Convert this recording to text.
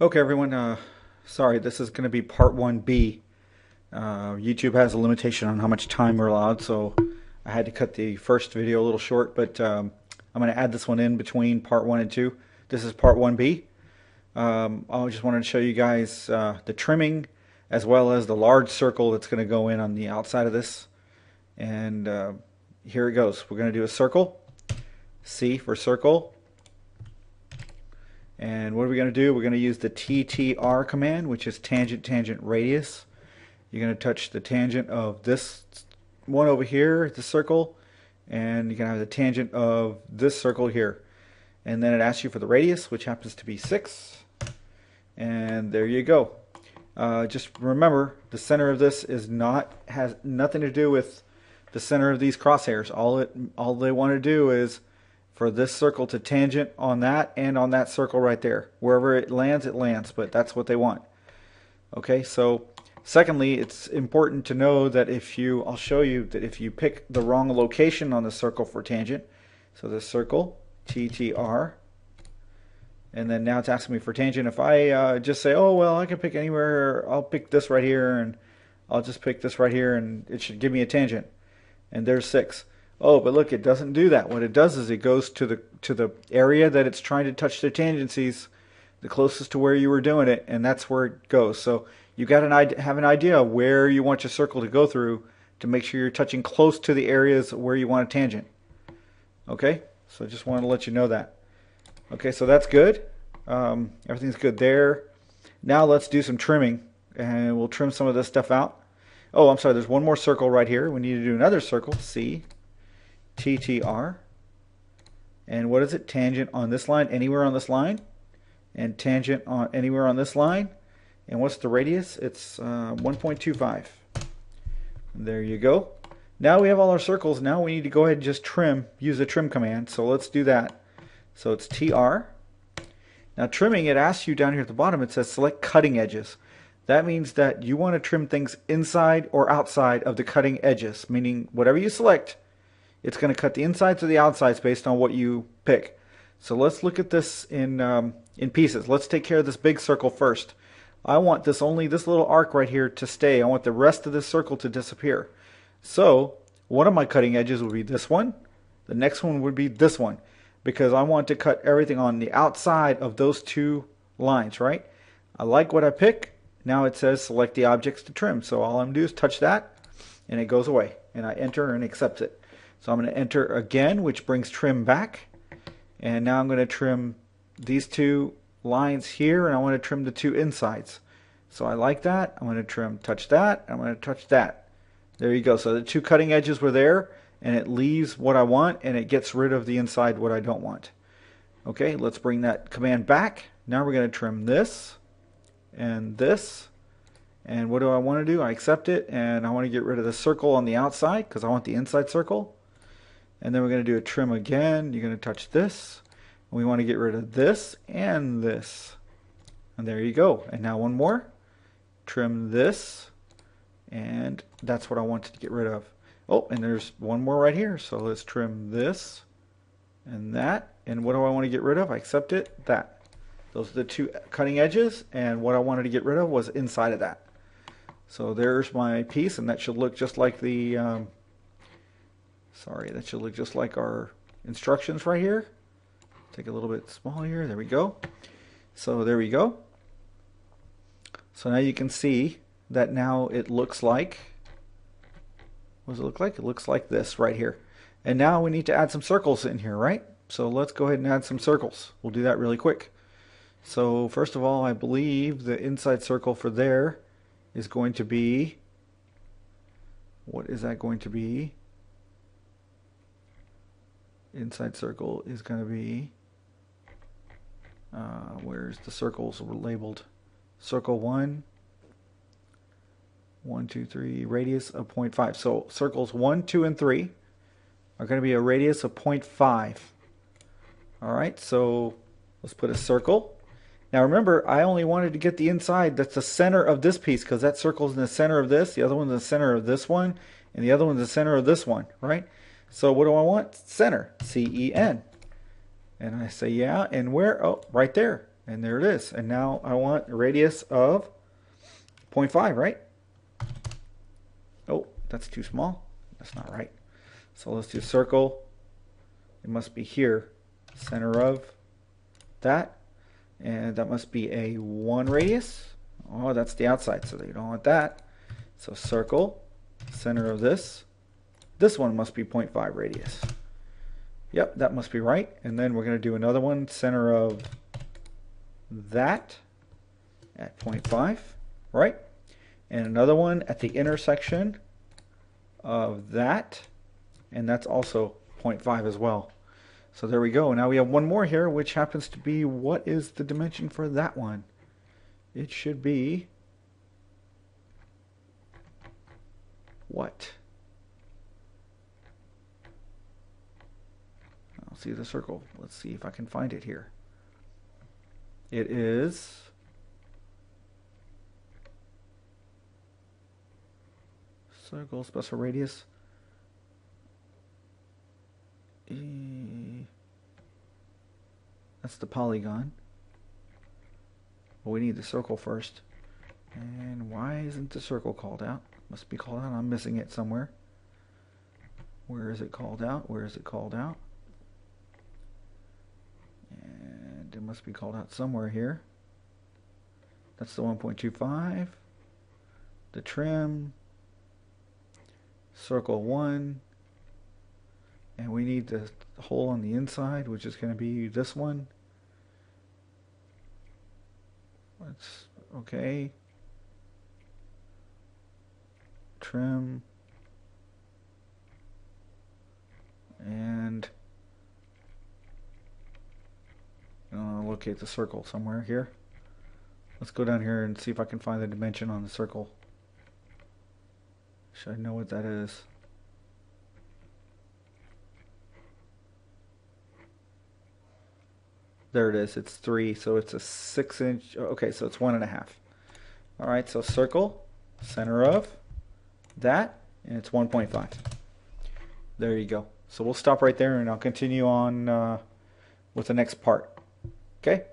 Okay, everyone. Sorry, this is going to be part 1B. YouTube has a limitation on how much time we're allowed, so I had to cut the first video a little short, but I'm going to add this one in between part 1 and 2. This is part 1B. I just wanted to show you guys the trimming as well as the large circle that's going to go in on the outside of this. And here it goes. We're going to do a circle. C for circle. And what are we going to do? We're going to use the TTR command, which is tangent, tangent, radius. You're going to touch the tangent of this one over here, the circle, and you can have the tangent of this circle here. And then it asks you for the radius, which happens to be 6. And there you go. Just remember, the center of this has nothing to do with the center of these crosshairs. All they want to do is for this circle to tangent on that and on that circle right there. Wherever it lands, but that's what they want. Okay, so secondly, it's important to know that I'll show you that if you pick the wrong location on the circle for tangent, so the circle, TTR, and then now it's asking me for tangent. If I just say, oh, well, I can pick anywhere, I'll pick this right here, and I'll just pick this right here, and it should give me a tangent. And there's 6. Oh, but look, it doesn't do that. What it does is it goes to the area that it's trying to touch the tangencies, the closest to where you were doing it, and that's where it goes. So you got to have an idea where you want your circle to go through to make sure you're touching close to the areas where you want a tangent. Okay, so I just wanted to let you know that. Okay, so that's good. Everything's good there. Now let's do some trimming, and we'll trim some of this stuff out. Oh, I'm sorry, there's one more circle right here. We need to do another circle, C, TTR. And what is it? Tangent on this line, anywhere on this line. And tangent on anywhere on this line. And what's the radius? It's 1.25. There you go. Now we have all our circles. Now we need to go ahead and just trim, use the trim command. So let's do that. So it's TR. Now trimming, it asks you down here at the bottom, it says select cutting edges. That means that you want to trim things inside or outside of the cutting edges, meaning whatever you select, it's going to cut the insides or the outsides based on what you pick. So let's look at this in pieces. Let's take care of this big circle first. I want only this little arc right here to stay. I want the rest of this circle to disappear. So one of my cutting edges would be this one. The next one would be this one, because I want to cut everything on the outside of those two lines, right? I like what I pick. Now it says select the objects to trim. So all I'm going to do is touch that, and it goes away. And I enter and accept it. So I'm going to enter again, which brings trim back. And now I'm going to trim these two lines here, and I want to trim the two insides. So I like that. I'm going to touch that. I'm going to touch that. There you go. So the two cutting edges were there, and it leaves what I want, and it gets rid of the inside what I don't want. Okay, let's bring that command back. Now we're going to trim this and this. And what do I want to do? I accept it, and I want to get rid of the circle on the outside because I want the inside circle. And then we're going to do a trim again. You're going to touch this. And we want to get rid of this and this. And there you go. And now one more. Trim this. And that's what I wanted to get rid of. Oh, and there's one more right here. So let's trim this and that. And what do I want to get rid of? I accept it. That. Those are the two cutting edges. And what I wanted to get rid of was inside of that. So there's my piece. And that should look just like the... that should look just like our instructions right here. Take a little bit smaller here. There we go. So there we go. So now you can see that now it looks like, what does it look like? It looks like this right here. And now we need to add some circles in here, right? So let's go ahead and add some circles. We'll do that really quick. So first of all, I believe the inside circle for there is going to be, what is that going to be? Inside circle is going to be, where's the circles were labeled? Circle 1, 1, 2, 3, radius of 0.5. So circles 1, 2, and 3 are going to be a radius of 0.5. All right, so let's put a circle. Now remember, I only wanted to get the inside that's the center of this piece, because that circle's in the center of this, the other one's in the center of this one, and the other one's in the center of this one, right? So what do I want? Center, C-E-N. And I say, yeah, and where? Oh, right there. And there it is. And now I want a radius of 0.5, right? Oh, that's too small. That's not right. So let's do circle. It must be here. Center of that. And that must be a 1 radius. Oh, that's the outside, so you don't want that. So circle, center of this. This one must be 0.5 radius. Yep, that must be right. And then we're going to do another one, center of that at 0.5, right? And another one at the intersection of that, and that's also 0.5 as well. So there we go. Now we have one more here, which happens to be, what is the dimension for that one? It should be what? I'll see the circle. Let's see if I can find it here. It is circle special radius. That's the polygon. Well, we need the circle first. And why isn't the circle called out? Must be called out. I'm missing it somewhere. Where is it called out? Where is it called out? And it must be called out somewhere here. That's the 1.25. The trim. Circle 1. And we need the hole on the inside, which is going to be this one. Let's, okay. Trim. And locate the circle somewhere here. Let's go down here and see if I can find the dimension on the circle. Should I know what that is? There it is. It's 3, so it's a 6-inch. Okay, so it's 1.5. All right, so circle, center of that, and it's 1.5. There you go. So we'll stop right there, and I'll continue on with the next part. Okay?